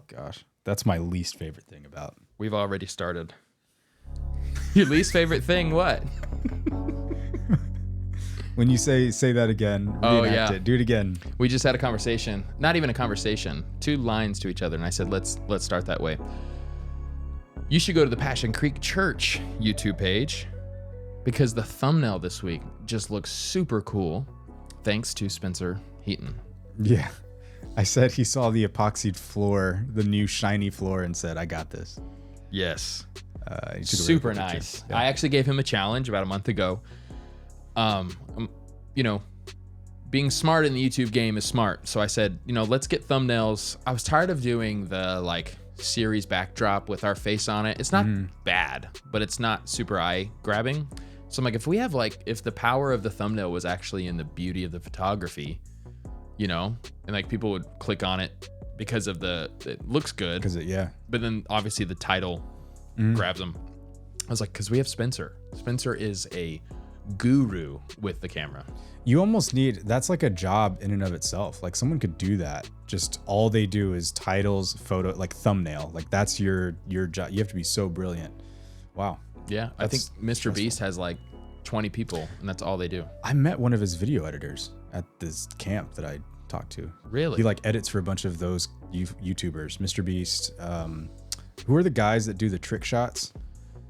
gosh. That's my least favorite thing about. We've already started. Your least favorite thing, what? When you say that again, reenact it. Do it again. We just had a conversation. Not even a conversation. 2 lines to each other, and I said, let's start that way. You should go to the Passion Creek Church YouTube page because the thumbnail this week just looks super cool, thanks to Spencer Heaton. Yeah. I said he saw the epoxied floor, the new shiny floor, and said, I got this. Yes. Super nice. Yeah. I actually gave him a challenge about a month ago. Being smart in the YouTube game is smart. So I said, let's get thumbnails. I was tired of doing the series backdrop with our face on it. It's not bad, but it's not super eye grabbing. So I'm like, if we have if the power of the thumbnail was actually in the beauty of the photography, and people would click on it because of it looks good. But then obviously the title grabs them. I was like, because we have Spencer. Spencer is a guru with the camera. You almost that's like a job in and of itself. Someone could do that. Just all they do is titles, photo, thumbnail. That's your job. You have to be so brilliant. Wow. Yeah. I think Mr. Beast has 20 people and that's all they do. I met one of his video editors at this camp that I talked to. Really? He edits for a bunch of those YouTubers, Mr. Beast. Who are the guys that do the trick shots?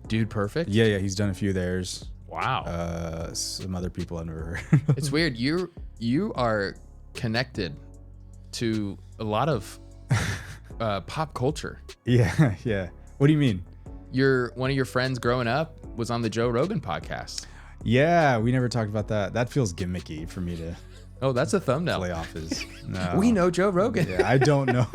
Dude Perfect? Yeah. He's done a few of theirs. Wow. Some other people I've never heard of. It's weird. You are connected to a lot of pop culture. Yeah. What do you mean? One of your friends growing up was on the Joe Rogan podcast. Yeah, we never talked about that. That feels gimmicky for me to. Oh, that's a thumbnail. Play off his. No. We know Joe Rogan. Yeah, I don't know.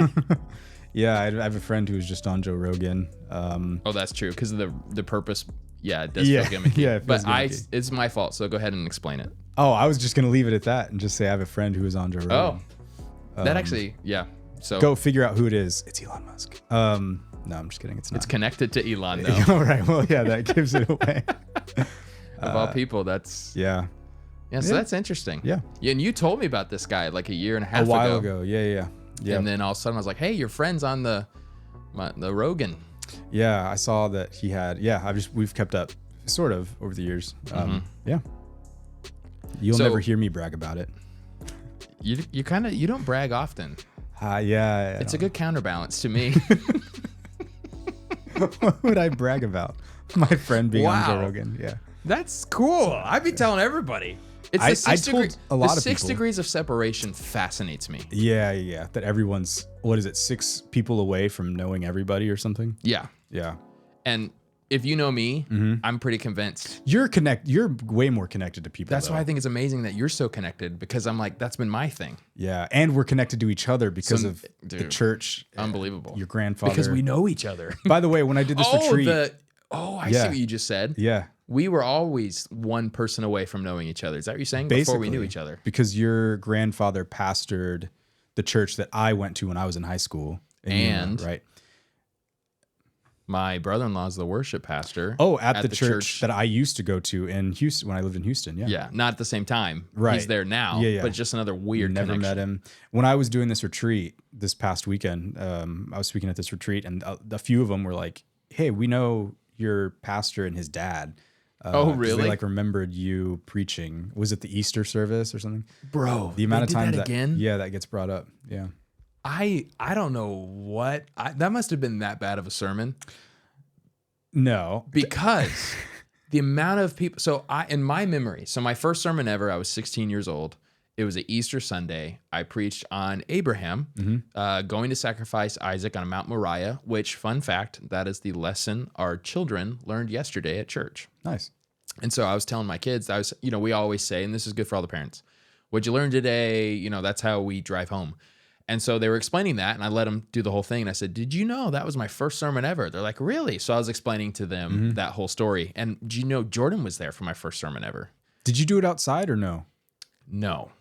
Yeah, I have a friend who was just on Joe Rogan. Oh, that's true because of the purpose. Yeah, it does feel gimmicky. Yeah, but it's my fault. So go ahead and explain it. Oh, I was just gonna leave it at that and just say I have a friend who was on Joe Rogan. Oh, that actually, yeah. So go figure out who it is. It's Elon Musk. No, I'm just kidding. It's not. It's connected to Elon though. All right. Well, yeah, that gives it away. Of all people, that's yeah. So that's interesting. Yeah. And you told me about this guy a year and a half ago. A while ago. Yeah. And then all of a sudden I was like, hey, your friend's on the Rogan. Yeah, I saw that he had. Yeah, we've kept up sort of over the years. Yeah. You'll never hear me brag about it. You don't brag often. Yeah. It's a good counterbalance to me. What would I brag about? My friend being on Joe Rogan. Yeah. That's cool. I'd be telling everybody. It's the 6 degrees of separation fascinates me. Yeah. That everyone's, 6 people away from knowing everybody or something? Yeah. And if you know me, I'm pretty convinced. You're way more connected to people. That's why I think it's amazing that you're so connected because I'm like, that's been my thing. Yeah. And we're connected to each other because of the church. Unbelievable. Your grandfather. Because we know each other. By the way, when I did this retreat. I see what you just said. Yeah. We were always one person away from knowing each other. Is that what you're saying? Basically, before we knew each other. Because your grandfather pastored the church that I went to when I was in high school. And right. My brother-in-law is the worship pastor. Oh, at the church that I used to go to in Houston when I lived in Houston. Yeah. Yeah. Not at the same time. Right. He's there now. Yeah. But just another weird Never connection. met him. When I was doing this retreat this past weekend, I was speaking at this retreat and a few of them were like, hey, we know your pastor and his dad. Oh, really? They remembered you preaching. Was it the Easter service or something? Bro, the amount of times that again? Yeah, that gets brought up. Yeah. I don't know what that must have been that bad of a sermon. No, because the amount of people. So in my memory, my first sermon ever, I was 16 years old. It was an Easter Sunday. I preached on Abraham going to sacrifice Isaac on Mount Moriah, which, fun fact, that is the lesson our children learned yesterday at church. Nice. And so I was telling my kids, we always say, and this is good for all the parents, what'd you learn today? That's how we drive home. And so they were explaining that, and I let them do the whole thing. And I said, did you know that was my first sermon ever? They're like, really? So I was explaining to them that whole story. And do you know Jordan was there for my first sermon ever? Did you do it outside or no? No.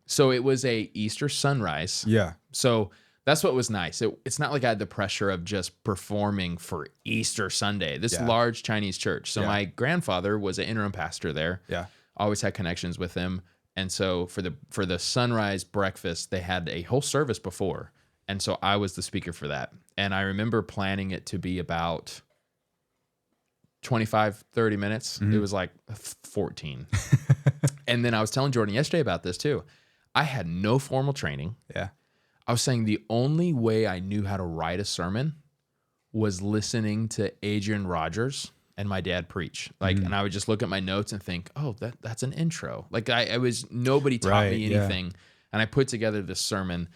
So it was a Easter sunrise. Yeah. So that's what was nice. It's not like I had the pressure of just performing for Easter Sunday, this large Chinese church. So my grandfather was an interim pastor there. Yeah. Always had connections with him. And so for the sunrise breakfast, they had a whole service before. And so I was the speaker for that. And I remember planning it to be about 25, 30 minutes. It was like 14. And then I was telling Jordan yesterday about this too. I had no formal training. Yeah. I was saying the only way I knew how to write a sermon was listening to Adrian Rogers and my dad preach. Like, and I would just look at my notes and think, oh, that's an intro. Like nobody taught me anything. And I put together this sermon.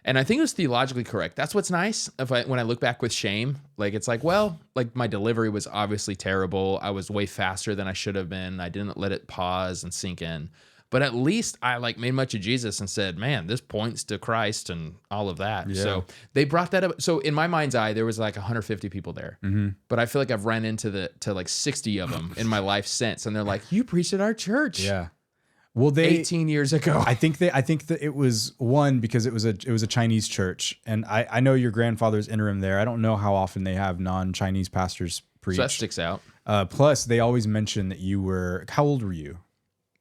And I think it was theologically correct. That's what's nice. When I look back with shame, like it's like, well, like my delivery was obviously terrible. I was way faster than I should have been. I didn't let it pause and sink in. But at least I like made much of Jesus and said, man, this points to Christ and all of that. Yeah. So they brought that up. So in my mind's eye, there was like 150 people there. But I feel like I've ran into like 60 of them in my life since. And they're like, you preached at our church. Yeah. Well, 18 years ago. I think that it was one because it was a Chinese church, and I know your grandfather's interim there. I don't know how often they have non-Chinese pastors preach. So that sticks out. Plus, they always mention that you were. How old were you?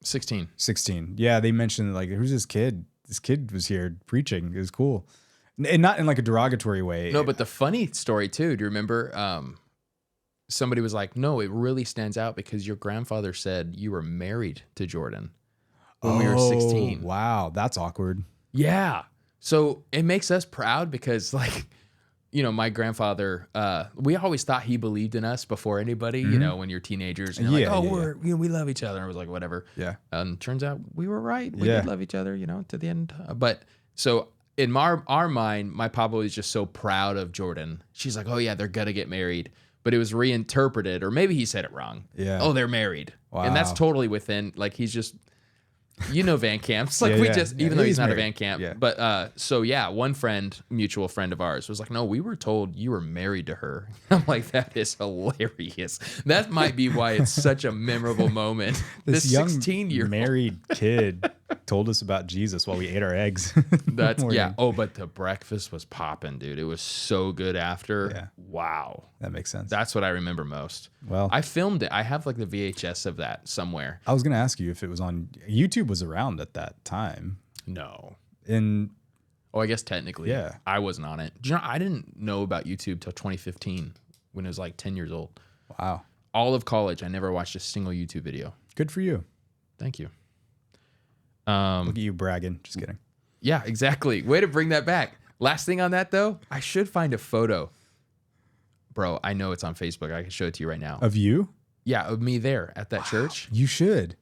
16. 16. Yeah, they mentioned like, who's this kid? This kid was here preaching. It was cool, and not in like a derogatory way. No, but the funny story too. Do you remember? Somebody was like, "No, it really stands out because your grandfather said you were married to Jordan." When we were 16. Wow, that's awkward. Yeah. So it makes us proud because like, you know, my grandfather, we always thought he believed in us before anybody, you know, when you're teenagers and you're like, we love each other. And I was like, whatever. Yeah. And turns out we were right. We did love each other, you know, to the end. But so in our mind, my papa was just so proud of Jordan. She's like, oh yeah, they're going to get married. But it was reinterpreted, or maybe he said it wrong. Yeah. Oh, they're married. Wow. And that's totally within, like, he's just, you know, Van Camps, like even though he's not a Van Camp, but so yeah, one friend, mutual friend of ours, was like, no, we were told you were married to her. I'm like, that is hilarious. That might be why it's such a memorable moment. This young 16-year-old married kid told us about Jesus while we ate our eggs. That's yeah. Oh, but the breakfast was popping, dude. It was so good after. Yeah. Wow. That makes sense. That's what I remember most. Well, I filmed it. I have like the VHS of that somewhere. I was going to ask you if it was on YouTube. Was around at that time. No. Oh, I guess technically, yeah. I wasn't on it. Do you know, I didn't know about YouTube till 2015 when I was like 10 years old. Wow. All of college, I never watched a single YouTube video. Good for you. Thank you. Look at you bragging. Just kidding. Yeah, exactly. Way to bring that back. Last thing on that though, I should find a photo. Bro, I know it's on Facebook. I can show it to you right now. Of you? Yeah, of me there at that church. You should.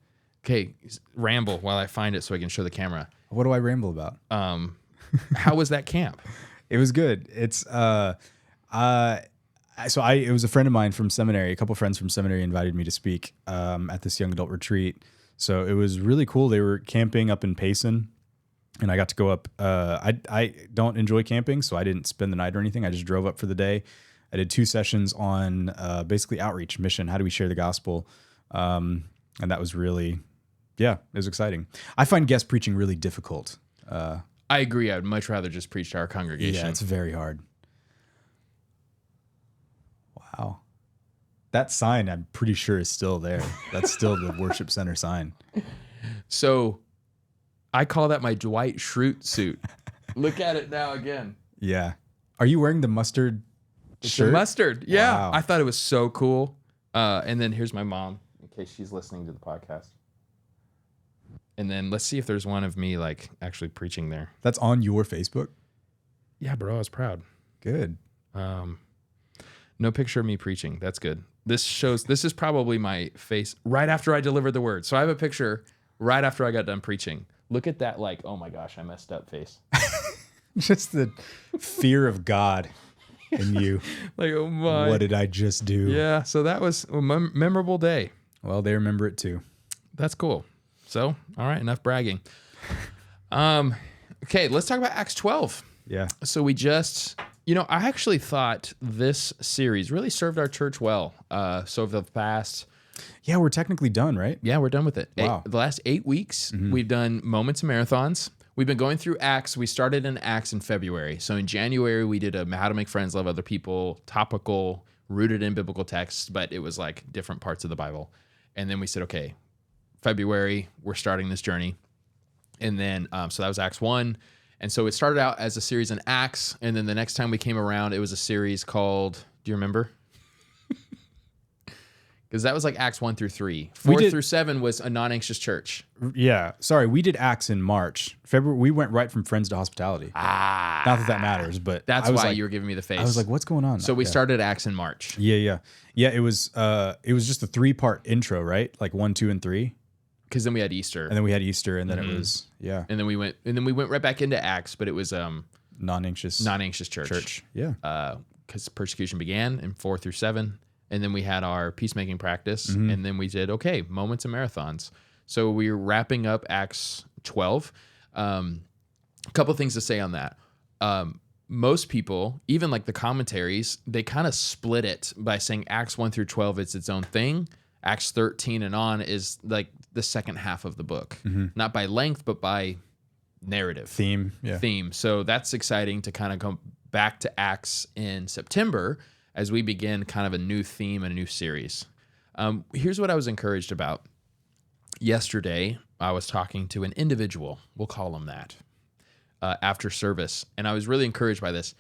Okay, ramble while I find it so I can show the camera. What do I ramble about? How was that camp? It was good. It's it was a friend of mine from seminary. A couple friends from seminary invited me to speak at this young adult retreat. So it was really cool. They were camping up in Payson, and I got to go up. I don't enjoy camping, so I didn't spend the night or anything. I just drove up for the day. I did 2 sessions on basically outreach mission. How do we share the gospel? And that was really, it was exciting. I find guest preaching really difficult. I agree. I would much rather just preach to our congregation. Yeah, it's very hard. Wow. That sign, I'm pretty sure, is still there. That's still the worship center sign. So I call that my Dwight Schrute suit. Look at it now again. Yeah. Are you wearing the mustard shirt? The mustard. Yeah. Wow. I thought it was so cool. And then here's my mom, in case she's listening to the podcast. And then let's see if there's one of me like actually preaching there. That's on your Facebook? Yeah, bro. I was proud. Good. No picture of me preaching. That's good. This is probably my face right after I delivered the word. So I have a picture right after I got done preaching. Look at that, like, oh my gosh, I messed up face. Just the fear of God in you. Like, oh my. What did I just do? Yeah, so that was a memorable day. Well, they remember it too. That's cool. So, all right, enough bragging. Okay, let's talk about Acts 12. Yeah. So we just, I actually thought this series really served our church well. So over the past... Yeah, we're technically done, right? Yeah, we're done with it. Wow. The last 8 weeks, we've done moments and marathons. We've been going through Acts. We started in Acts in February. So in January, we did How to Make Friends, Love Other People, topical, rooted in biblical texts, but it was like different parts of the Bible. And then we said, okay, February, we're starting this journey. And then, so that was Acts 1. And so it started out as a series in Acts, and then the next time we came around, it was a series called, do you remember? Because that was like Acts 1 through 3. 4 through 7 was a non-anxious church. Yeah. Sorry, we did Acts in March. February, we went right from Friends to Hospitality. Not that matters, but that's why you were giving me the face. I was like, what's going on? So we started Acts in March. Yeah. It was just a 3-part intro, right? Like 1, 2, and 3. Because then we had Easter. And then we had Easter, and then it was, yeah. And then we went right back into Acts, but it was non-anxious church. Yeah. Because persecution began in 4 through 7. And then we had our peacemaking practice. And then we did, moments and marathons. So we're wrapping up Acts 12. A couple things to say on that. Most people, even like the commentaries, they kind of split it by saying Acts 1 through 12, it's its own thing. Acts 13 and on is like the second half of the book. Not by length, but by narrative. Theme. So that's exciting to kind of go back to Acts in September as we begin kind of a new theme and a new series. Here's what I was encouraged about. Yesterday, I was talking to an individual, we'll call him that, after service. And I was really encouraged by this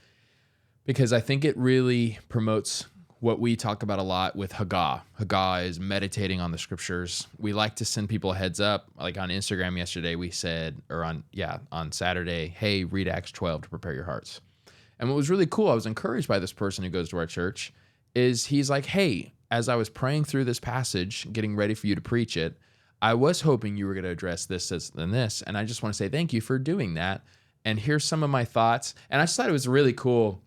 because I think it really promotes what we talk about a lot with Haggah. Haggah is meditating on the scriptures. We like to send people a heads up. Like on Instagram yesterday, we said, or on Saturday, hey, read Acts 12 to prepare your hearts. And what was really cool, I was encouraged by this person who goes to our church, is he's like, hey, as I was praying through this passage, getting ready for you to preach it, I was hoping you were going to address this and this. And I just want to say thank you for doing that. And here's some of my thoughts. And I just thought it was really cool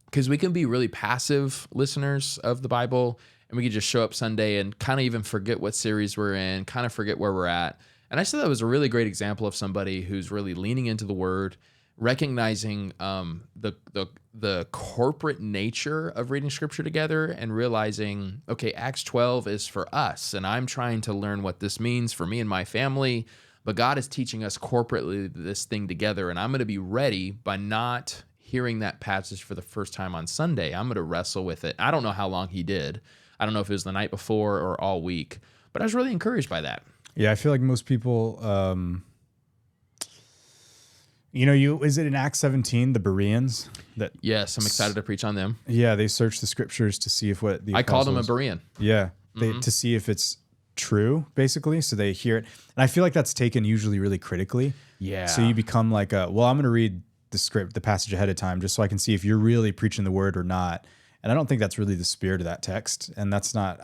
because we can be really passive listeners of the Bible, and we could just show up Sunday and kind of even forget what series we're in, kind of forget where we're at. And I just thought that was a really great example of somebody who's really leaning into the Word, recognizing the corporate nature of reading Scripture together, and realizing, okay, Acts 12 is for us, and I'm trying to learn what this means for me and my family, but God is teaching us corporately this thing together, and I'm going to be ready by not hearing that passage for the first time on Sunday. I'm going to wrestle with it. I don't know how long he did. I don't know if it was the night before or all week, but I was really encouraged by that. Yeah, I feel like most people... is it in Acts 17, the Bereans? Yes, I'm excited to preach on them. Yeah, they searched the scriptures to see if what the I called them a Berean. Yeah, to see if it's true, basically. So they hear it. And I feel like that's taken usually really critically. Yeah. So you become like, I'm going to read the passage ahead of time just so I can see if you're really preaching the word or not. And I don't think that's really the spirit of that text. And that's not,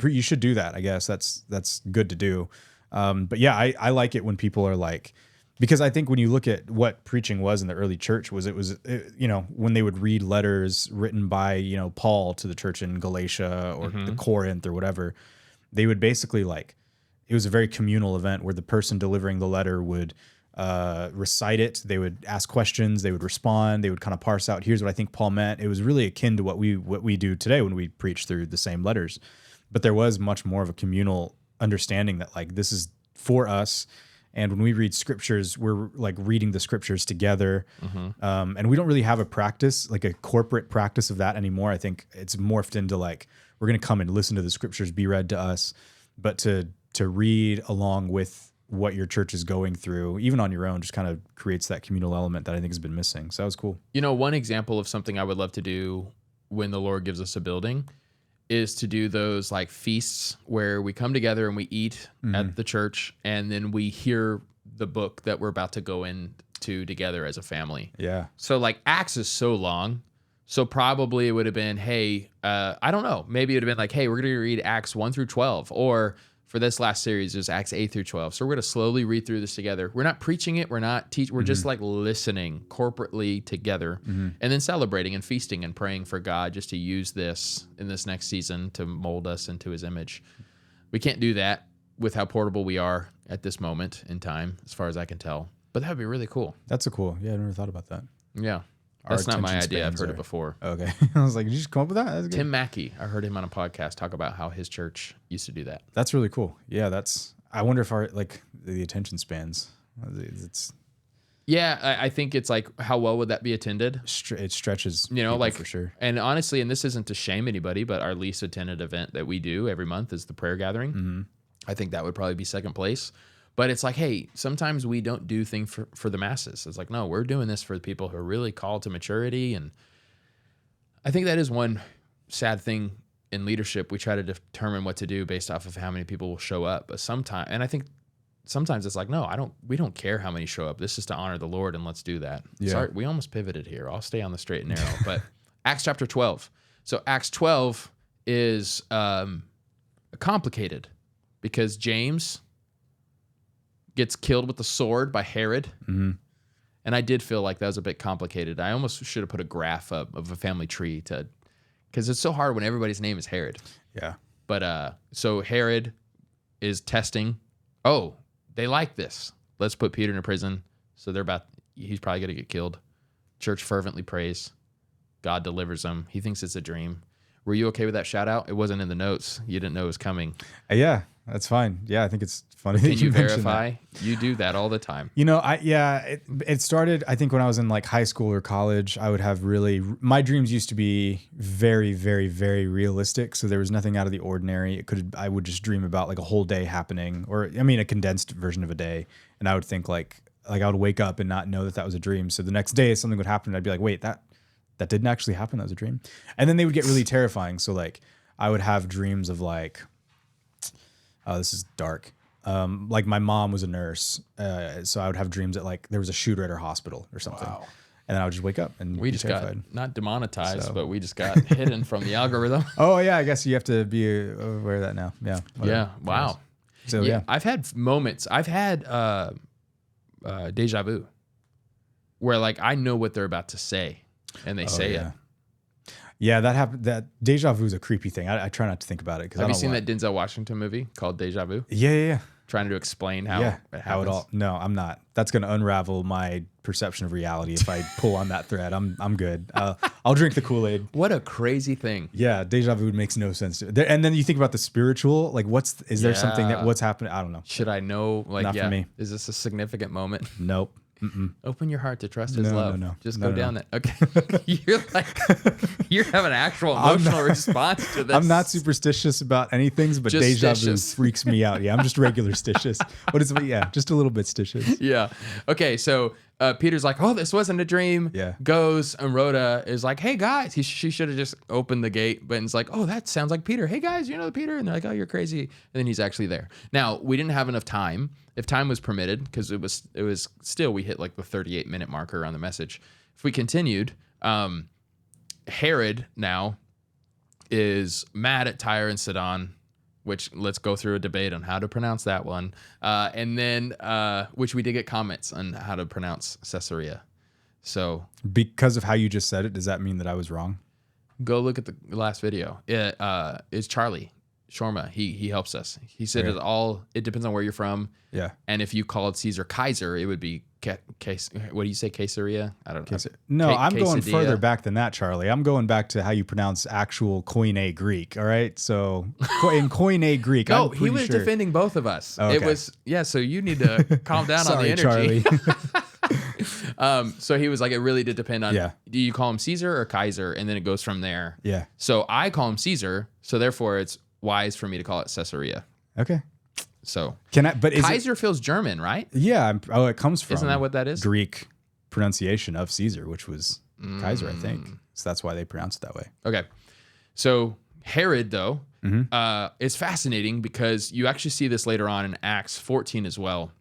you should do that, I guess. That's good to do. But yeah, I like it when people are like, because I think when you look at what preaching was in the early church, when they would read letters written by, Paul to the church in Galatia or the Corinth or whatever, they would basically it was a very communal event where the person delivering the letter would recite it. They would ask questions. They would respond. They would kind of parse out, here's what I think Paul meant. It was really akin to what we do today when we preach through the same letters. But there was much more of a communal understanding that this is for us. And when we read scriptures, we're reading the scriptures together. And we don't really have a practice, like a corporate practice of that anymore. I think it's morphed into we're going to come and listen to the scriptures be read to us, but to read along with what your church is going through, even on your own, just kind of creates that communal element that I think has been missing. So that was cool. One example of something I would love to do when the Lord gives us a building is to do those feasts where we come together and we eat at the church, and then we hear the book that we're about to go into together as a family. Yeah. So Acts is so long. So probably it would have been, hey, I don't know. Maybe it would have been hey, we're going to read Acts 1 through 12. Or for this last series, there's Acts 8 through 12. So we're going to slowly read through this together. We're not preaching it. We're not teaching. We're just listening corporately together, and then celebrating and feasting and praying for God just to use this in this next season to mold us into his image. We can't do that with how portable we are at this moment in time, as far as I can tell. But that would be really cool. That's cool. Yeah, I never thought about that. Yeah. That's not my idea. I've heard it before. Okay. I was like, did you just come up with that? That's good. Tim Mackey. I heard him on a podcast talk about how his church used to do that. That's really cool. Yeah, I wonder if our the attention spans. Yeah, I think it's how well would that be attended? It stretches, for sure. And honestly, and this isn't to shame anybody, but our least attended event that we do every month is the prayer gathering. I think that would probably be second place. But it's like, hey, sometimes we don't do things for the masses. It's like, no, we're doing this for the people who are really called to maturity. And I think that is one sad thing in leadership. We try to determine what to do based off of how many people will show up. But sometimes, and I think sometimes it's like, no, we don't care how many show up. This is to honor the Lord, and let's do that. Yeah. Sorry, we almost pivoted here. I'll stay on the straight and narrow. But Acts chapter 12. So Acts 12 is complicated because James gets killed with the sword by Herod. Mm-hmm. And I did feel like that was a bit complicated. I almost should have put a graph up of a family tree because it's so hard when everybody's name is Herod. Yeah. But so Herod is testing. Oh, they like this. Let's put Peter in prison. So he's probably going to get killed. Church fervently prays. God delivers him. He thinks it's a dream. Were you okay with that shout out? It wasn't in the notes. You didn't know it was coming. Yeah, that's fine. Yeah, I think it's funny. Can you mentioned verify? that. You do that all the time. It started, I think, when I was in like high school or college. I would have my dreams used to be very, very, very realistic. So there was nothing out of the ordinary. I would just dream about like a whole day happening, or a condensed version of a day. And I would think like I would wake up and not know that was a dream. So the next day something would happen and I'd be like, wait, that didn't actually happen. That was a dream. And then they would get really terrifying. So like I would have dreams of like, oh, this is dark. Like my mom was a nurse. So I would have dreams that like there was a shooter at her hospital or something. Wow. And then I would just wake up and we be just terrified. got not demonetized, but we just got hidden from the algorithm. Oh yeah. I guess you have to be aware of that now. Yeah. Whatever. Yeah. Wow. So yeah. I've had moments. I've had deja vu where like I know what they're about to say and they say it. Yeah, that happened. That deja vu is a creepy thing. I try not to think about it. Have you seen that Denzel Washington movie called Deja Vu? Yeah. Trying to explain how it happens. No, I'm not. That's going to unravel my perception of reality if I pull on that thread. I'm good. I'll drink the Kool-Aid. What a crazy thing. Yeah, deja vu makes no sense. And then you think about the spiritual. Like, is there something what's happening? I don't know. Should I know? Like, not for me. Is this a significant moment? Nope. Open your heart to trust His love. No. Just go down that. Okay. You're having an actual emotional response to this. I'm not superstitious about anything, but just deja stitious. vu freaks me out. Yeah, I'm just regular stitious. What is it? Yeah, just a little bit stitious. Yeah. Okay. So Peter's like, oh, this wasn't a dream. Yeah. Goes and Rhoda is like, hey guys, she should have just opened the gate, but it's like, oh, that sounds like Peter. Hey guys, you know Peter? And they're like, oh, you're crazy. And then he's actually there. Now we didn't have enough time. If time was permitted, because it was still, we hit like the 38-minute marker on the message. If we continued, Herod now is mad at Tyre and Sidon, which let's go through a debate on how to pronounce that one. And then, which we did get comments on how to pronounce Caesarea. So because of how you just said it, does that mean that I was wrong? Go look at the last video. It's Charlie Shorma. He helps us. He said it depends on where you're from. Yeah. And if you called Caesar Kaiser, it would be what do you say, Caesarea? I don't know. No, I'm going further back than that, Charlie. I'm going back to how you pronounce actual Koine Greek. All right. So in Koine Greek, no, he was defending both of us. Okay. It was so you need to calm down on the energy. Charlie. So he was like, it really did depend on do you call him Caesar or Kaiser, and then it goes from there. Yeah. So I call him Caesar, so therefore it's wise for me to call it Caesarea. Okay. So but Kaiser feels German, right? Yeah. Oh, it comes from. Isn't that what that is? Greek pronunciation of Caesar, which was Kaiser, I think. So that's why they pronounce it that way. Okay. So Herod, though, is fascinating because you actually see this later on in Acts 14 as well.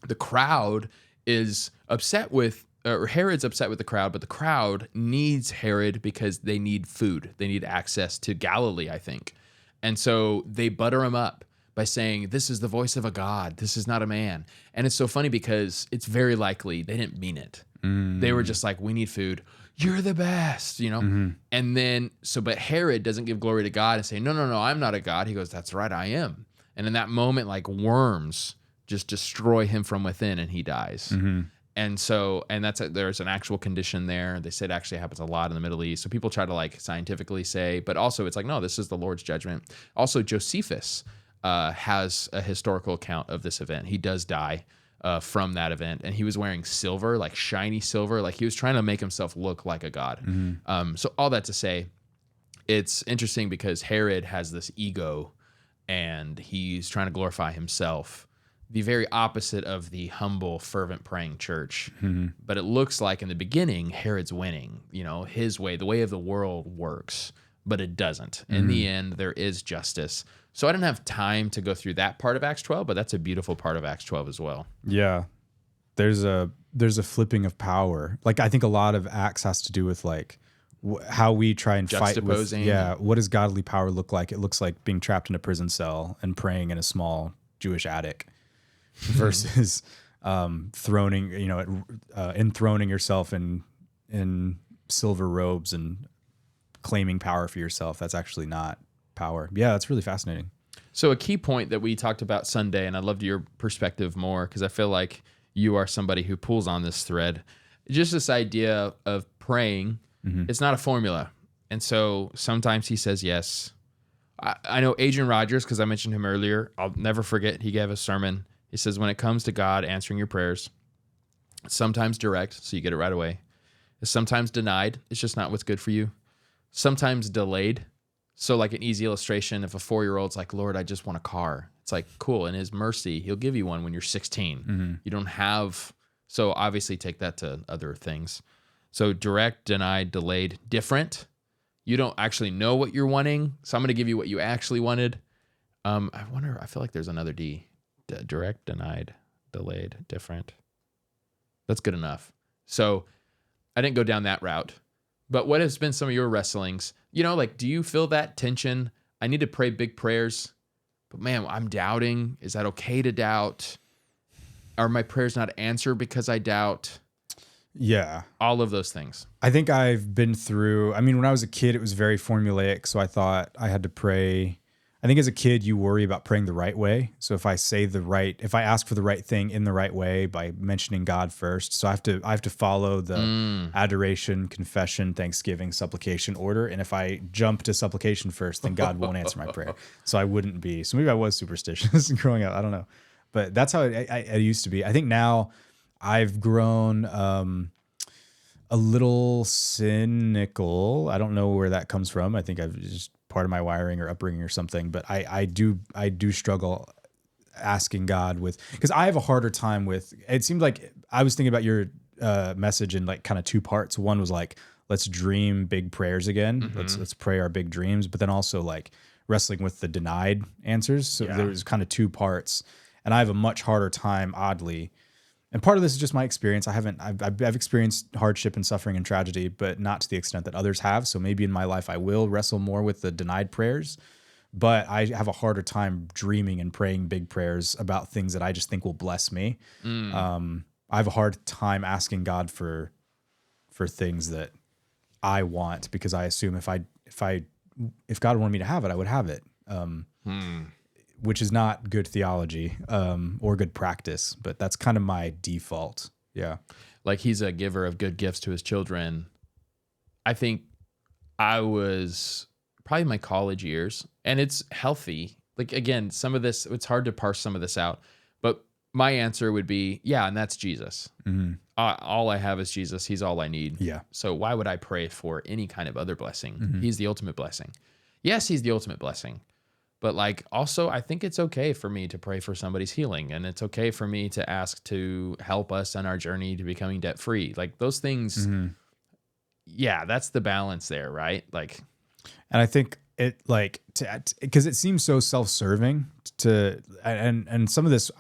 The crowd is upset with, or Herod's upset with the crowd, but the crowd needs Herod because they need food. They need access to Galilee, I think. And so they butter him up by saying, this is the voice of a God. This is not a man. And it's so funny because it's very likely they didn't mean it. They were just like, we need food. You're the best, you know? And then, but Herod doesn't give glory to God and say, no, I'm not a God. He goes, that's right, I am. And in that moment, like worms just destroy him from within and he dies. And so, there's an actual condition there. They said it actually happens a lot in the Middle East. So people try to like scientifically say, but also it's like, no, this is the Lord's judgment. Also, Josephus has a historical account of this event. He does die from that event, and he was wearing silver, like shiny silver, like he was trying to make himself look like a god. So all that to say, it's interesting because Herod has this ego, and he's trying to glorify himself. the very opposite of the humble, fervent praying church. But it looks like in the beginning, Herod's winning, his way, the way of the world works, but it doesn't. In the end, there is justice. So I didn't have time to go through that part of Acts 12, but that's a beautiful part of Acts 12 as well. Yeah. There's a flipping of power. Like, I think a lot of Acts has to do with like how we try and fight with, what does godly power look like? It looks like being trapped in a prison cell and praying in a small Jewish attic versus enthroning yourself in silver robes and claiming power for yourself. That's actually not power. Yeah, that's really fascinating. So a key point that we talked about Sunday, and I'd love your perspective more because I feel like you are somebody who pulls on this thread, just this idea of praying. It's not a formula. And so sometimes he says yes. I know Adrian Rogers, because I mentioned him earlier. I'll never forget. He gave a sermon. He says, when it comes to God answering your prayers, it's sometimes direct, so you get it right away. It's sometimes denied. It's just not what's good for you. Sometimes delayed. So like an easy illustration, if a 4-year-old's like, Lord, I just want a car. It's like, cool. In his mercy, he'll give you one when you're 16. You don't have, so obviously take that to other things. So direct, denied, delayed, different. You don't actually know what you're wanting. So I'm going to give you what you actually wanted. I feel like there's another D. Direct, denied, delayed, different. That's good enough. So I didn't go down that route. But what has been some of your wrestlings? Do you feel that tension? I need to pray big prayers, but man, I'm doubting. Is that okay to doubt? Are my prayers not answered because I doubt? Yeah. All of those things. I think I've been through, when I was a kid, it was very formulaic. So I thought I had to pray. I think as a kid, you worry about praying the right way. So if I ask for the right thing in the right way by mentioning God first, so I have to follow the adoration, confession, thanksgiving, supplication order. And if I jump to supplication first, then God won't answer my prayer. So I wouldn't be. So maybe I was superstitious growing up. I don't know. But that's how I used to be. I think now I've grown a little cynical. I don't know where that comes from. I think I've just part of my wiring or upbringing or something, but I do struggle asking God because I have a harder time with, it seemed like I was thinking about your message in like kind of two parts. One was like, let's dream big prayers again. Let's pray our big dreams, but then also like wrestling with the denied answers. So there was kind of two parts, and I have a much harder time, oddly. And part of this is just my experience. I've experienced hardship and suffering and tragedy, but not to the extent that others have. So maybe in my life, I will wrestle more with the denied prayers, but I have a harder time dreaming and praying big prayers about things that I just think will bless me. I have a hard time asking God for things that I want, because I assume if God wanted me to have it, I would have it. Which is not good theology or good practice, but that's kind of my default. Yeah. Like he's a giver of good gifts to his children. I think I was probably my college years, and it's healthy. Like, again, some of this, it's hard to parse some of this out, but my answer would be, yeah, and that's Jesus. All I have is Jesus. He's all I need. Yeah. So why would I pray for any kind of other blessing? He's the ultimate blessing. Yes, he's the ultimate blessing. But like, also, I think it's okay for me to pray for somebody's healing, and it's okay for me to ask to help us on our journey to becoming debt free. Like those things, yeah, that's the balance there, right? Like, and I think it because it seems so self-serving and some of this,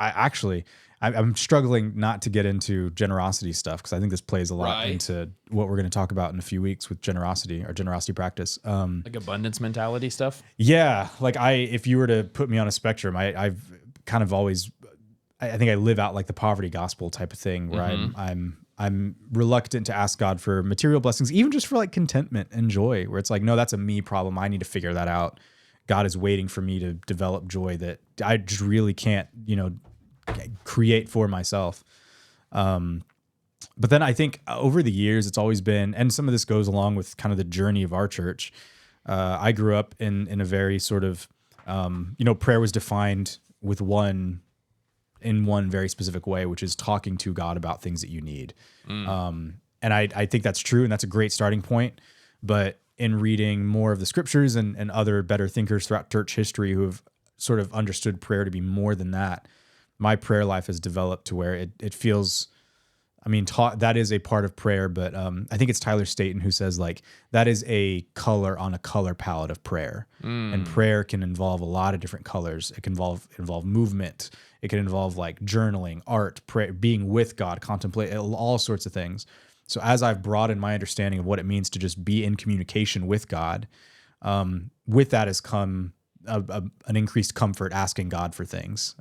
I'm struggling not to get into generosity stuff, because I think this plays a lot into what we're going to talk about in a few weeks with generosity, or generosity practice. Like abundance mentality stuff. Yeah. Like if you were to put me on a spectrum, I've kind of always, I think I live out like the poverty gospel type of thing, where I'm reluctant to ask God for material blessings, even just for like contentment and joy, where it's like, no, that's a me problem. I need to figure that out. God is waiting for me to develop joy that I just really can't, create for myself. But then I think over the years, it's always been, and some of this goes along with kind of the journey of our church. I grew up in a very sort of, prayer was defined in one very specific way, which is talking to God about things that you need. And I think that's true, and that's a great starting point. But in reading more of the scriptures and other better thinkers throughout church history who have sort of understood prayer to be more than that, my prayer life has developed to where it feels, I mean, that is a part of prayer, but I think it's Tyler Staton who says like that is a color on a color palette of prayer, and prayer can involve a lot of different colors. It can involve movement. It can involve like journaling, art, prayer, being with God, contemplate, all sorts of things. So as I've broadened my understanding of what it means to just be in communication with God, with that has come an increased comfort asking God for things.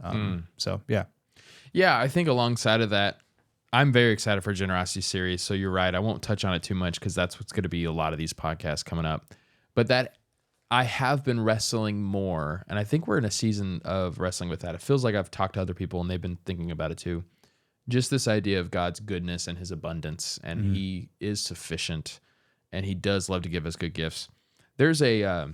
So yeah. Yeah, I think alongside of that, I'm very excited for Generosity series. So you're right. I won't touch on it too much because that's what's going to be a lot of these podcasts coming up. But that I have been wrestling more, and I think we're in a season of wrestling with that. It feels like I've talked to other people and they've been thinking about it too. Just this idea of God's goodness and his abundance, and he is sufficient, and he does love to give us good gifts. There's a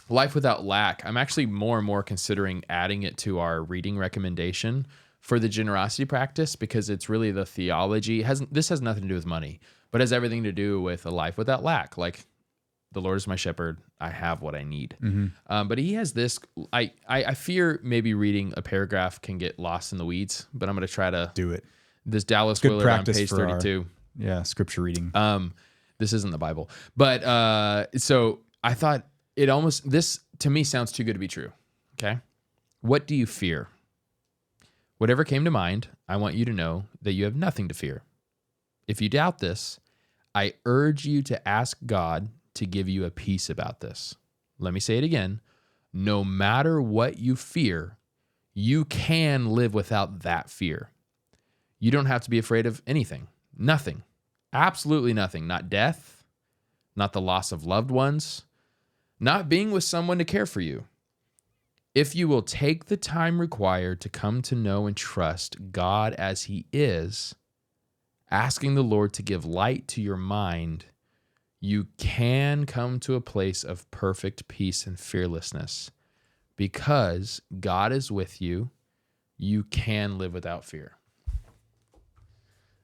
Life Without Lack. I'm actually more and more considering adding it to our reading recommendation for the generosity practice, because it's really the theology. This has nothing to do with money, but has everything to do with a life without lack. Like, the Lord is my shepherd, I have what I need. But he has this, I fear maybe reading a paragraph can get lost in the weeds, but I'm going to try to Do it. This Dallas Good Willard on practice page for 32. Scripture reading. This isn't the Bible, but so I thought this to me sounds too good to be true. Okay. What do you fear? Whatever came to mind, I want you to know that you have nothing to fear. If you doubt this, I urge you to ask God to give you a peace about this. Let me say it again. No matter what you fear, you can live without that fear. You don't have to be afraid of anything. Nothing. Absolutely nothing. Not death, not the loss of loved ones, not being with someone to care for you. If you will take the time required to come to know and trust God as he is, asking the Lord to give light to your mind, you can come to a place of perfect peace and fearlessness. Because God is with you, you can live without fear.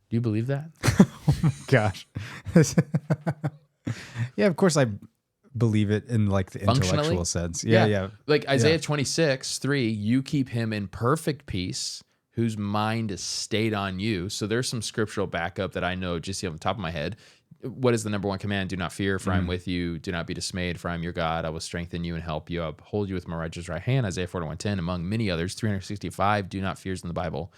Do you believe that? Oh my gosh. Yeah, of course I believe it in like the intellectual sense. Yeah. Like Isaiah 26:3, you keep him in perfect peace, whose mind is stayed on you. So there's some scriptural backup that I know just off the top of my head. What is the number one command? Do not fear, for I'm with you. Do not be dismayed, for I'm your God. I will strengthen you and help you. I will uphold you with my righteous right hand. Isaiah 41:10, among many others, 365 do not fears in the Bible.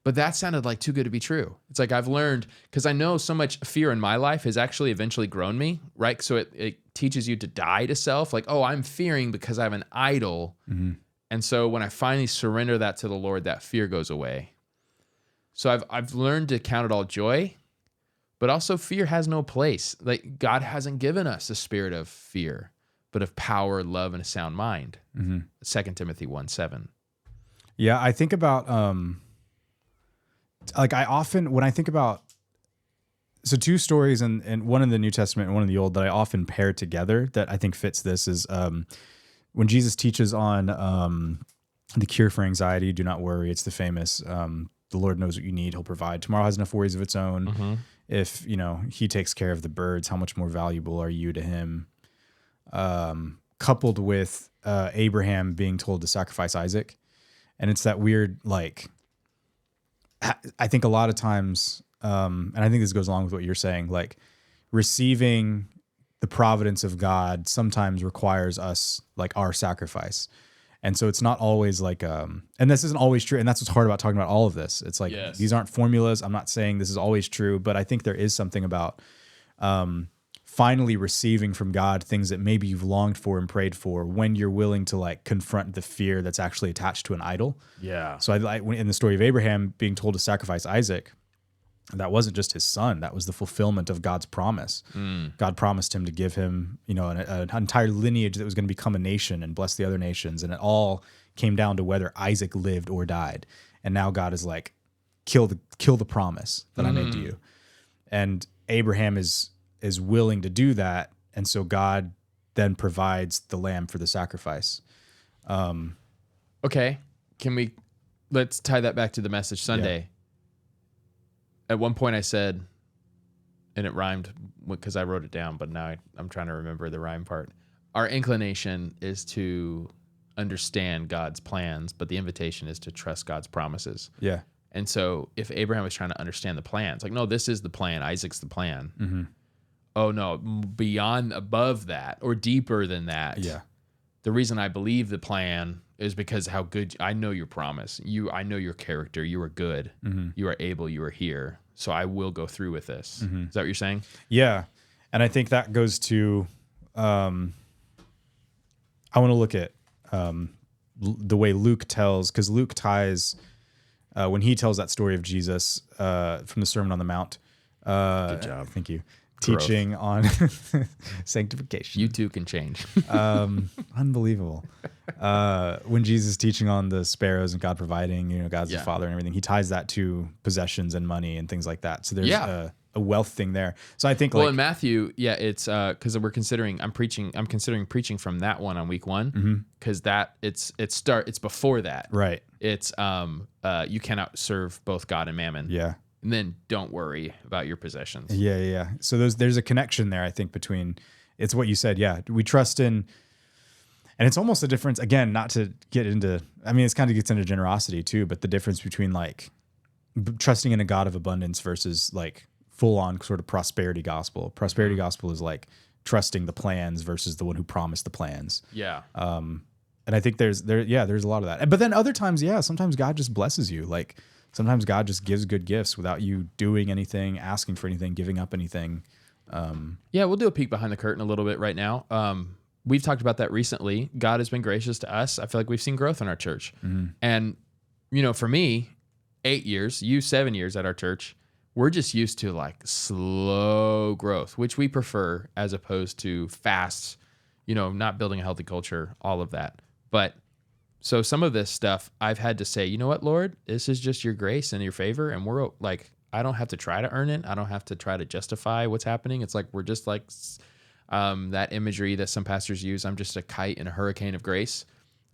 But that sounded like too good to be true. It's like I've learned, because I know so much fear in my life has actually eventually grown me, right? So it teaches you to die to self. Like, oh, I'm fearing because I have an idol. And so when I finally surrender that to the Lord, that fear goes away. So I've learned to count it all joy, but also fear has no place. Like, God hasn't given us a spirit of fear, but of power, love, and a sound mind. 2 Timothy 1:7. Yeah, I think about like I often, when I think about, so two stories and one in the New Testament and one in the Old that I often pair together that I think fits this is when Jesus teaches on the cure for anxiety, do not worry. It's the famous, the Lord knows what you need. He'll provide. Tomorrow has enough worries of its own. If, he takes care of the birds, how much more valuable are you to him? Coupled with Abraham being told to sacrifice Isaac. And it's that weird, like, I think a lot of times, and I think this goes along with what you're saying, like receiving the providence of God sometimes requires us, like, our sacrifice. And so it's not always like, and this isn't always true. And that's what's hard about talking about all of this. It's like, These aren't formulas. I'm not saying this is always true, but I think there is something about finally receiving from God things that maybe you've longed for and prayed for when you're willing to like confront the fear that's actually attached to an idol. Yeah. So in the story of Abraham being told to sacrifice Isaac, that wasn't just his son. That was the fulfillment of God's promise. God promised him to give him, an entire lineage that was going to become a nation and bless the other nations. And it all came down to whether Isaac lived or died. And now God is like, kill the promise that I made to you. And Abraham is willing to do that, and so God then provides the lamb for the sacrifice. Okay, let's tie that back to the message Sunday. Yeah. At one point I said, and it rhymed because I wrote it down, but now I'm trying to remember the rhyme part. Our inclination is to understand God's plans, but the invitation is to trust God's promises. Yeah. And so if Abraham was trying to understand the plans, like, no, this is the plan. Isaac's the plan. Mm-hmm. Oh no, beyond, above that, or deeper than that. Yeah. The reason I believe the plan is because how good I know your promise. I know your character. You are good. Mm-hmm. You are able. You are here. So I will go through with this. Mm-hmm. Is that what you're saying? Yeah. And I think that goes to, I want to look at the way Luke tells, because Luke ties, when he tells that story of Jesus from the Sermon on the Mount. Good job. Thank you. Growth. Teaching on sanctification. You too can change. Unbelievable. When Jesus is teaching on the sparrows and God providing, God's the Father and everything, he ties that to possessions and money and things like that. So there's a wealth thing there. So I think in Matthew, it's because I'm considering preaching from that one on week 1, because it's before that. Right. It's you cannot serve both God and mammon. Yeah. And then don't worry about your possessions. Yeah. So there's a connection there, I think, between, it's what you said. Yeah. We trust in, and it's almost a difference, again, not to get into, it kind of gets into generosity too, but the difference between like trusting in a God of abundance versus like full on sort of prosperity gospel. Prosperity gospel is like trusting the plans versus the one who promised the plans. Yeah. And I think there's a lot of that. But then other times, sometimes God just blesses you. Like sometimes God just gives good gifts without you doing anything, asking for anything, giving up anything. We'll do a peek behind the curtain a little bit right now. We've talked about that recently. God has been gracious to us. I feel like we've seen growth in our church. Mm-hmm. And, for me, 8 years, you 7 years at our church, we're just used to like slow growth, which we prefer as opposed to fast, not building a healthy culture, all of that. But so some of this stuff I've had to say, you know what, Lord, this is just your grace and your favor. And we're like, I don't have to try to earn it. I don't have to try to justify what's happening. It's like, we're just like that imagery that some pastors use. I'm just a kite in a hurricane of grace.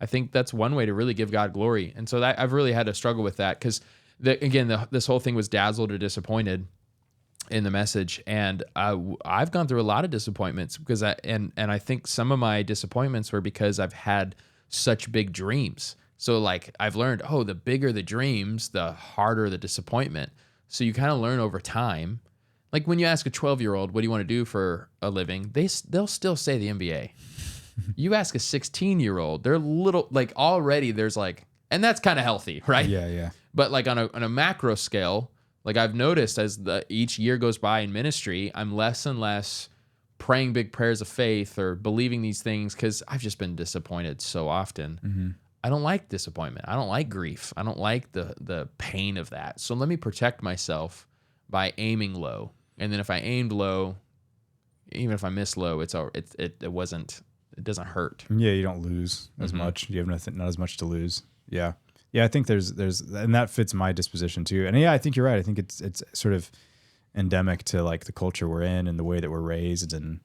I think that's one way to really give God glory. And so that I've really had to struggle with that because this whole thing was dazzled or disappointed in the message. And I've gone through a lot of disappointments because I think some of my disappointments were because I've had such big dreams. So like I've learned, the bigger the dreams, the harder the disappointment. So you kind of learn over time. Like when you ask a 12-year-old, what do you want to do for a living? They'll still say the NBA. You ask a 16-year-old, they're little, like already there's like, and that's kind of healthy, right? Yeah. But like on a macro scale, like I've noticed as each year goes by in ministry, I'm less and less praying big prayers of faith or believing these things because I've just been disappointed so often. Mm-hmm. I don't like disappointment. I don't like grief. I don't like the pain of that. So let me protect myself by aiming low. And then if I aimed low, even if I miss low, it doesn't hurt. Yeah, you don't lose as much. You have not as much to lose. Yeah. I think there's and that fits my disposition too. And I think you're right. I think it's sort of endemic to like the culture we're in and the way that we're raised. And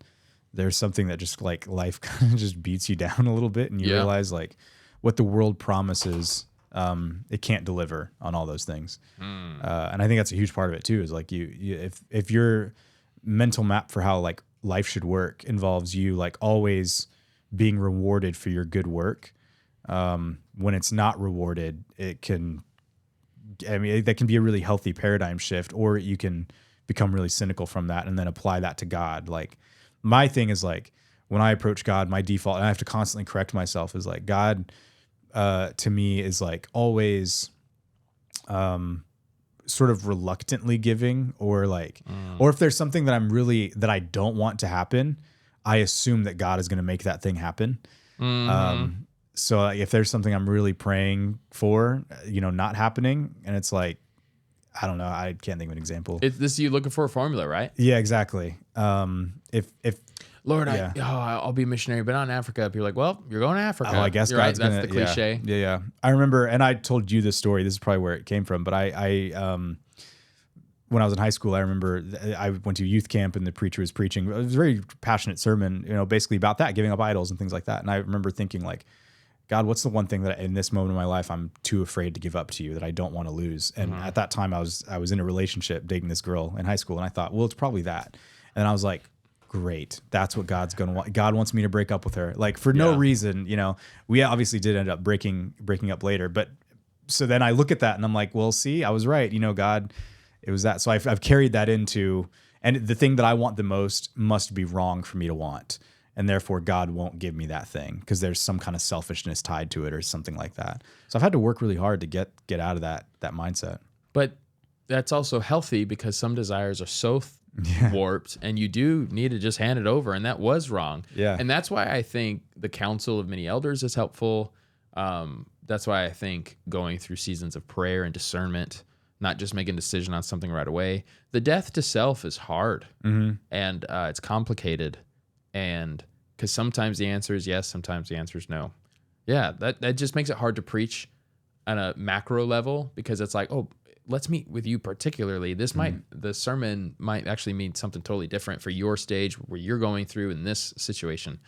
there's something that just like life kind of just beats you down a little bit, and you realize like what the world promises, it can't deliver on all those things. And I think that's a huge part of it too. Is like if your mental map for how like life should work involves you like always being rewarded for your good work. When it's not rewarded, that can be a really healthy paradigm shift, or you can become really cynical from that and then apply that to God. Like my thing is like, when I approach God, my default, and I have to constantly correct myself, is like God, to me is like always, sort of reluctantly giving, or like, or if there's something that I don't want to happen, I assume that God is going to make that thing happen. So like, if there's something I'm really praying for, not happening, and it's like, I don't know, I can't think of an example. You looking for a formula, right? Yeah, exactly. If Lord, I'll be a missionary, but not in Africa. You're like, well, you're going to Africa. Oh, I guess you're God's right. That's the cliche. Yeah. I remember, and I told you this story. This is probably where it came from. But I when I was in high school, I remember I went to youth camp and the preacher was preaching. It was a very passionate sermon, basically about that, giving up idols and things like that. And I remember thinking like, God, what's the one thing that in this moment of my life I'm too afraid to give up to you, that I don't want to lose? And at that time I was in a relationship dating this girl in high school, and I thought, well, it's probably that. And I was like, great. That's what God's going to want. God wants me to break up with her. Like for no reason, you know, we obviously did end up breaking up later, but so then I look at that and I'm like, well, see, I was right. You know, God, it was that. So I've carried that into, and the thing that I want the most must be wrong for me to want. And therefore God won't give me that thing because there's some kind of selfishness tied to it or something like that. So I've had to work really hard to get out of that mindset. But that's also healthy because some desires are so warped, and you do need to just hand it over, and that was wrong. Yeah. And that's why I think the counsel of many elders is helpful. That's why I think going through seasons of prayer and discernment, not just making a decision on something right away. The death to self is hard, and it's complicated, and because sometimes the answer is yes, sometimes the answer is no. Yeah, that just makes it hard to preach on a macro level because it's like, oh, let's meet with you particularly. This the sermon might actually mean something totally different for your stage where you're going through in this situation.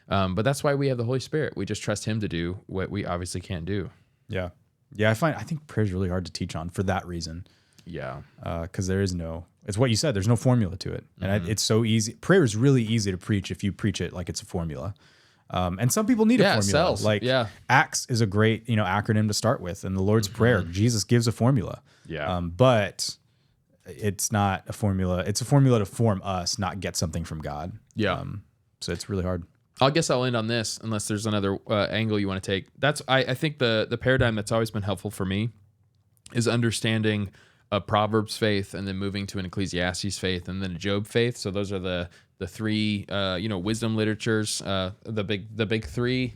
But that's why we have the Holy Spirit. We just trust him to do what we obviously can't do. Yeah. Yeah. I think prayer is really hard to teach on for that reason. Yeah. Cause it's what you said. There's no formula to it. And it's so easy. Prayer is really easy to preach if you preach it like it's a formula. And some people need a formula. Cells. Like ACTS is a great, acronym to start with. And the Lord's Prayer, Jesus gives a formula. Yeah. But it's not a formula. It's a formula to form us, not get something from God. Yeah. So it's really hard. I guess I'll end on this unless there's another angle you want to take. I think the paradigm that's always been helpful for me is understanding a Proverbs faith and then moving to an Ecclesiastes faith and then a Job faith. So those are the three wisdom literatures, the big three.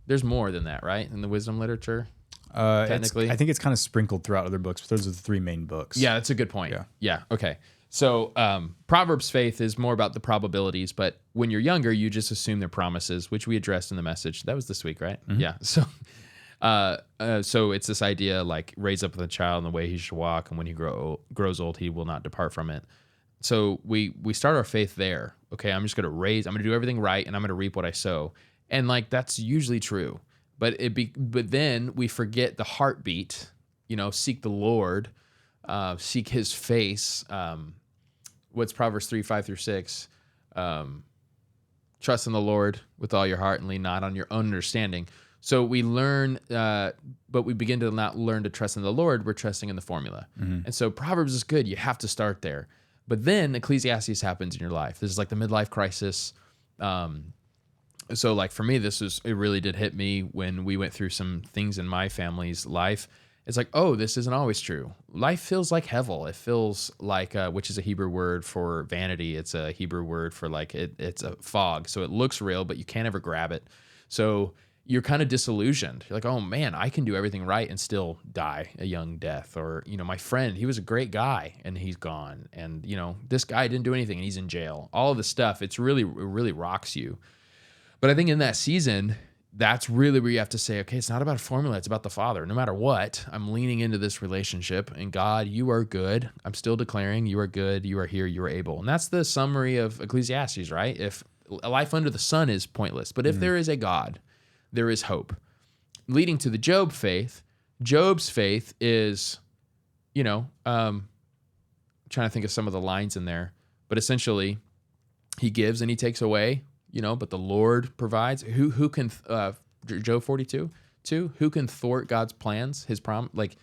There's more than that, right? In the wisdom literature, technically, I think it's kind of sprinkled throughout other books, but those are the three main books. Yeah, that's a good point. Yeah. Okay. So Proverbs faith is more about the probabilities, but when you're younger, you just assume their promises, which we addressed in the message. That was this week, right? Mm-hmm. Yeah. So it's this idea like raise up the child in the way he should walk, and when he grows old, he will not depart from it. So we start our faith there. Okay, I'm going to do everything right, and I'm going to reap what I sow. And like that's usually true. But then we forget the heartbeat, seek the Lord, seek his face. What's Proverbs 3:5-6? Trust in the Lord with all your heart and lean not on your own understanding. So we learn, but we begin to not learn to trust in the Lord. We're trusting in the formula. Mm-hmm. And so Proverbs is good. You have to start there. But then Ecclesiastes happens in your life. This is like the midlife crisis. So like for me, it really did hit me when we went through some things in my family's life. It's like, oh, this isn't always true. Life feels like hevel. It feels like, which is a Hebrew word for vanity. It's a Hebrew word for like, it's a fog. So it looks real, but you can't ever grab it. So you're kind of disillusioned. You're like, oh man, I can do everything right and still die a young death. Or, my friend, he was a great guy and he's gone. And, this guy didn't do anything and he's in jail. All of this stuff, it really rocks you. But I think in that season, that's really where you have to say, okay, it's not about a formula. It's about the Father. No matter what, I'm leaning into this relationship. And God, you are good. I'm still declaring you are good. You are here. You are able. And that's the summary of Ecclesiastes, right? If a life under the sun is pointless, but if there is a God, there is hope. Leading to the Job faith, Job's faith is, trying to think of some of the lines in there, but essentially he gives and he takes away, but the Lord provides. Who can, Job 42:2, who can thwart God's plans, his like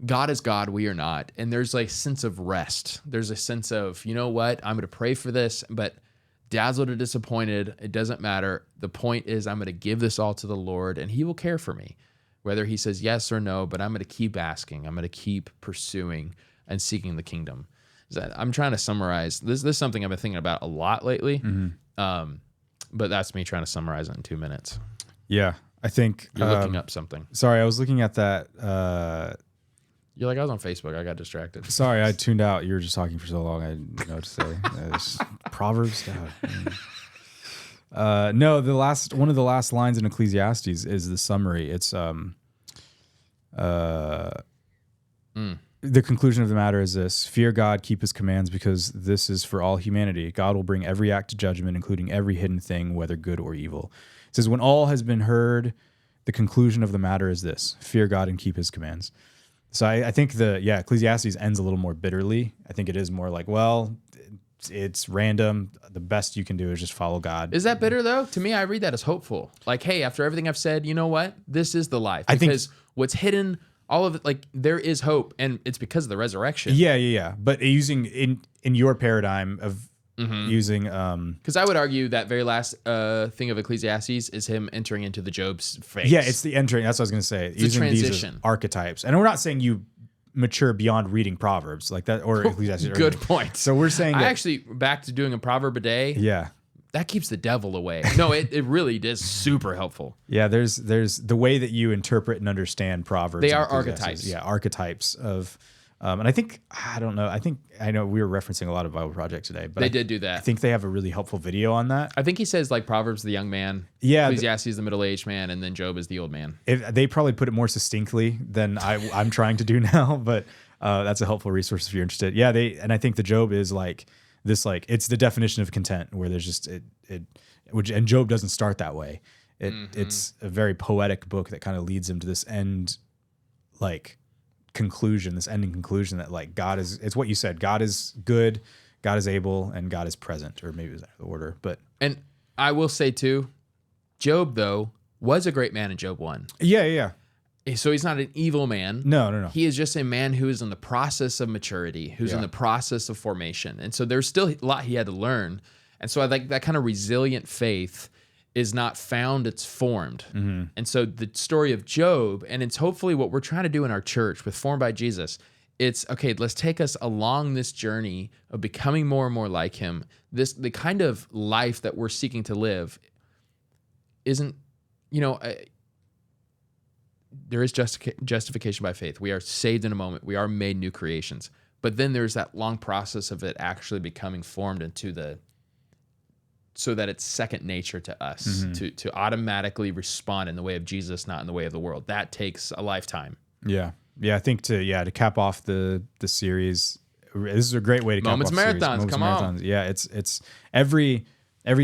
God is God, we are not. And there's like sense of rest. There's a sense of, you know what, I'm going to pray for this, but dazzled or disappointed, it doesn't matter. The point is I'm going to give this all to the Lord and he will care for me, whether he says yes or no, but I'm going to keep asking. I'm going to keep pursuing and seeking the kingdom. I'm trying to summarize. This is something I've been thinking about a lot lately, but that's me trying to summarize it in 2 minutes. Yeah, I think... You're looking up something. Sorry, I was looking at that... You're like, I was on Facebook. I got distracted. Sorry, I tuned out. You were just talking for so long. I didn't know what to say. Proverbs. No, one of the last lines in Ecclesiastes is the summary. It's the conclusion of the matter is this: fear God, keep his commands, because this is for all humanity. God will bring every act to judgment, including every hidden thing, whether good or evil. It says, when all has been heard, the conclusion of the matter is this: fear God and keep his commands. So I think Ecclesiastes ends a little more bitterly. I think it is more like, well, it's random. The best you can do is just follow God. Is that bitter though? To me, I read that as hopeful. Like, hey, after everything I've said, you know what? This is the life. I think- Because what's hidden, all of it, like there is hope, and it's because of the resurrection. Yeah. But using in your paradigm of using Because I would argue that very last thing of Ecclesiastes is him entering into the Job's phase. yeah, it's the entering. That's what I was gonna say. Using these as transition. archetypes, and we're not saying you mature beyond reading Proverbs like that or Ecclesiastes. or good anything. point. So we're saying I that, actually back to doing a proverb a day. yeah. That keeps the devil away. No, it really is super helpful. Yeah, there's the way that you interpret and understand Proverbs. They and are Ecclesiastes. archetypes. Yeah, archetypes of, and I don't know. I know we were referencing a lot of Bible Project today, but They did do I that. think they have a really helpful video on that. I think he says like Proverbs the young man, Yeah, Ecclesiastes the middle-aged man, and then Job is the old man. they probably put it more succinctly than I'm trying to do now, but that's a helpful resource if you're interested. Yeah, and I think the Job is like this, like it's the definition of content where there's just and Job doesn't start that way. It's a very poetic book that kind of leads him to this end, like conclusion, this ending conclusion that like it's what you said. God is good, God is able, and God is present, or maybe it was out of order. But And I will say too, Job though was a great man in Job 1. yeah. So he's not an evil man. No. He is just a man who is in the process of maturity, who's in the process of formation. And so there's still a lot he had to learn. And so I think that kind of resilient faith is not found, it's formed. And so the story of Job, and it's hopefully what we're trying to do in our church with Formed by Jesus, it's okay, let's take us along this journey of becoming more and more like him. The kind of life that we're seeking to live isn't, there is justification by faith. We are saved in a moment. We are made new creations. But then there's that long process of it actually becoming formed into so that it's second nature to us to automatically respond in the way of Jesus, not in the way of the world. That takes a lifetime. Yeah. I think to cap off the series, this is a great way to cap Moments off the series. Marathons, come on. Yeah, it's every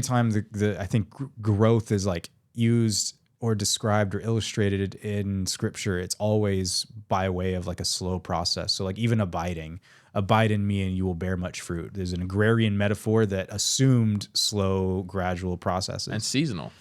time the I think growth is like used or described or illustrated in scripture, it's always by way of like a slow process. So like even abide in me and you will bear much fruit. There's an agrarian metaphor that assumed slow, gradual processes. And seasonal.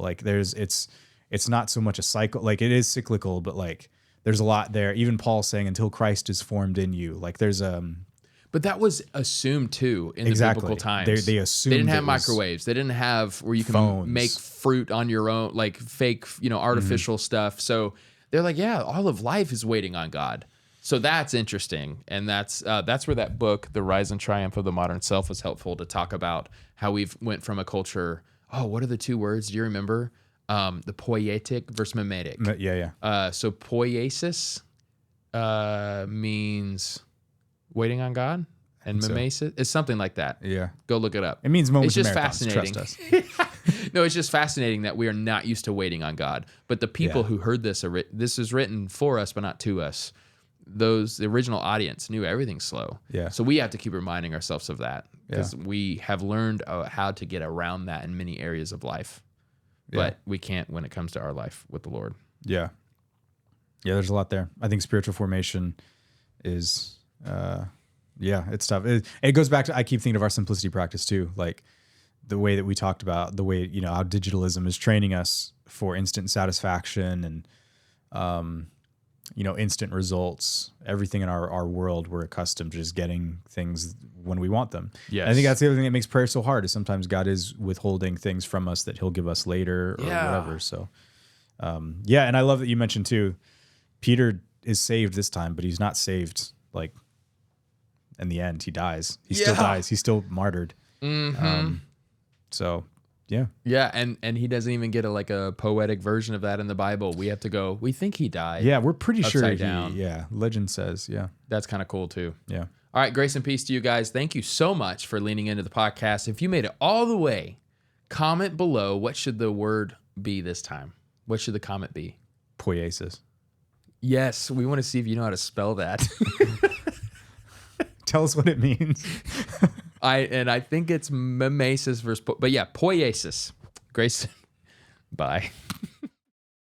Like it's not so much a cycle. Like it is cyclical, but like there's a lot there. Even Paul saying until Christ is formed in you. Like there's But that was assumed too in the biblical times. They assumed they didn't have it was microwaves. They didn't have where you can phones. make fruit on your own, like fake, artificial stuff. So they're like, yeah, all of life is waiting on God. So that's interesting, and that's where that book, The Rise and Triumph of the Modern Self, was helpful to talk about how we've went from a culture. Oh, what are the two words? Do you remember? The poietic versus mimetic. Yeah. So poiesis means waiting on God, and mimesis is something like that. Yeah. Go look it up. It means moments It's just marathons, fascinating. trust us. No, it's just fascinating that we are not used to waiting on God. But the people who heard this, this is written for us, but not to us. The original audience knew everything's slow. Yeah. So we have to keep reminding ourselves of that because we have learned how to get around that in many areas of life. But we can't when it comes to our life with the Lord. Yeah. There's a lot there. I think spiritual formation is, it's tough. It goes back to, I keep thinking of our simplicity practice too. Like the way that we talked about the way, how digitalism is training us for instant satisfaction and, instant results. Everything in our world, we're accustomed to just getting things when we want them. Yes. I think that's the other thing that makes prayer so hard is sometimes God is withholding things from us that he'll give us later or whatever. So, and I love that you mentioned too, Peter is saved this time, but he's not saved like in the end. He dies. He still dies. He's still martyred. So yeah. Yeah, and he doesn't even get a poetic version of that in the Bible. We have to go, we think he died. Yeah, we're pretty sure Upside down. Legend says, That's kind of cool too. Yeah. All right, grace and peace to you guys. Thank you so much for leaning into the podcast. If you made it all the way, comment below what should the word be this time? What should the comment be? Poiesis. Yes, we want to see if you know how to spell that. Tell us what it means. I think it's mimesis versus, but yeah, poiesis. Grace, bye.